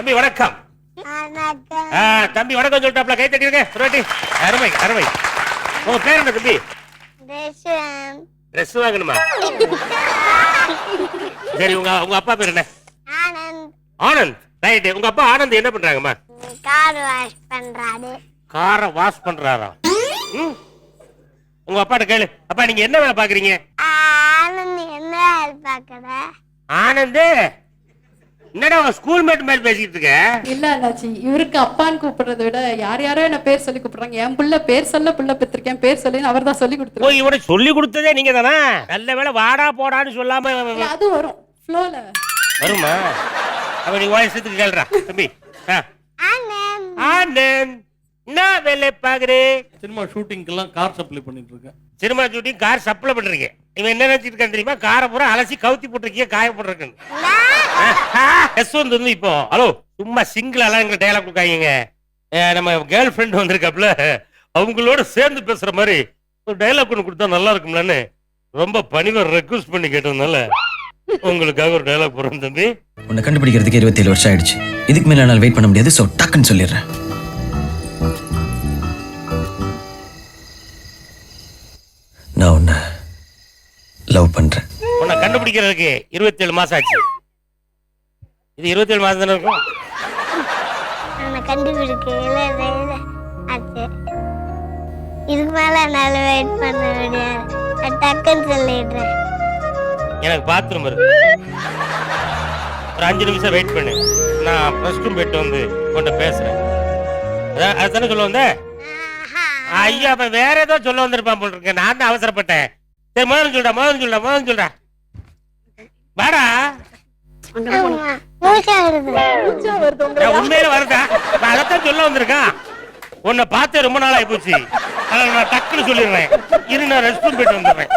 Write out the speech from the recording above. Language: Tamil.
தம்பி வணக்கம். தம்பி வணக்கம் சொல்லிட்டாப்ல, கை தட்டிருங்க. அருமை அருமை. உங்க பேர் என்ன தம்பி? ட்ரெஸ் வாங்கணுமா? சரி, உங்க அப்பா பேர் என்ன? ஆனந்த். ரைட். உங்க அப்பா ஆனந்த் என்ன பண்றாங்கம்மா? கார் வாஷ் பண்றாரு. காரை வாஷ் பண்றாரா? உங்க அப்பாட்ட கேளு. அப்பா நீங்க என்ன வேலை பாக்குறீங்க? ஆனந்த் என்ன வேலை பாக்குற? ஆனந்த் என்னடா ஸ்கூல் மேட் மாதிரி பேசிட்டு இருக்க? இல்ல அண்ணாச்சி, இவருக்கு அப்பான்னு கூப்பிடுறத விட யாரோ என்ன பேர் சொல்லி கூப்பிடுறாங்க. என் புள்ள பேர் சொல்ல புள்ள பெற்றிருக்கேன், பேர் சொல்லி அவர் தான் சொல்லி கொடுத்தாரு. ஓ, இவரை சொல்லி கொடுத்ததே நீங்க தானா? நல்ல வேளை வாடா போடான்னு சொல்லாம. அது வரும் ஃப்ளோல வருமா? அப்ப நீ வாய்ஸ்க்கு கேளுடா தம்பி. ஆனந்த் என்ன வேலை பாக்குறே? சினிமா ஷூட்டிங்க்கெல்லாம் கார் சப்ளை பண்ணிட்டு இருக்கேன். சினிமா ஷூட்டிங் கார் சப்ளை பண்றீங்க. இவன் என்ன நினைச்சிட்டு இருக்கான் தெரியுமா? காரை பூரா அலசி கவுத்தி போட்டிருக்கீங்க, காய போட்டிருக்கேன். வந்து இப்போ ஹலோ சும்மா சிங்கிள் எல்லாம் டயலாக் கொடுக்காங்க. நம்ம கேர்ள் ஃப்ரெண்ட் வந்திருக்காப்ல, அவங்களோட சேர்ந்து பேசுற மாதிரி ஒரு டயலாக் ஒன்று கொடுத்தா நல்லா இருக்கும்லன்னு ரொம்ப பணிவா ரெக்வஸ்ட் பண்ணி கேட்டதுனால உங்களுக்காக ஒரு டயலாக் போடுறோம் தம்பி. உன்னை கண்டுபிடிக்கிறதுக்கு 27 வருஷம் ஆயிடுச்சு. இதுக்கு மேல என்னால் வெயிட் பண்ண முடியாது. சோ டக்குன்னு சொல்லிடுறேன். நான் உன்னை லவ் பண்றேன். உன்னை கண்டுபிடிக்கிறதுக்கு 27 மாசம் ஆச்சு. இது 27 மாசம் தானே இருக்கும். இதுக்கு மேல என்னால வெயிட் பண்ண முடியாது. டக்குன்னு சொல்லிடுறேன். எனக்கு பாத்ரூம் இருக்கு, ஒரு 5 நிமிஷம் வெயிட் பண்ணு. நான் ப்ளஸ் டூ போயிட்டு வந்து கொண்டு பேசுறேன். அதுதானே சொல்ல வந்தேன். ஐயா, அப்ப வேற ஏதோ சொல்ல வந்திருப்பான் போல் இருக்கேன். நான் தான் அவசரப்பட்டேன். சரி, முதல்ல சொல்றா வாடா. உண்மையில வருதா? நான் அதைத்தான் சொல்ல வந்திருக்கான். உன்னை பார்த்து ரொம்ப நாள் ஆகி போச்சு. அதனால நான் டக்குன்னு சொல்லிடுறேன். இரு, நான் ரெஸ்ட் ரூம் போயிட்டு வந்துடுறேன்.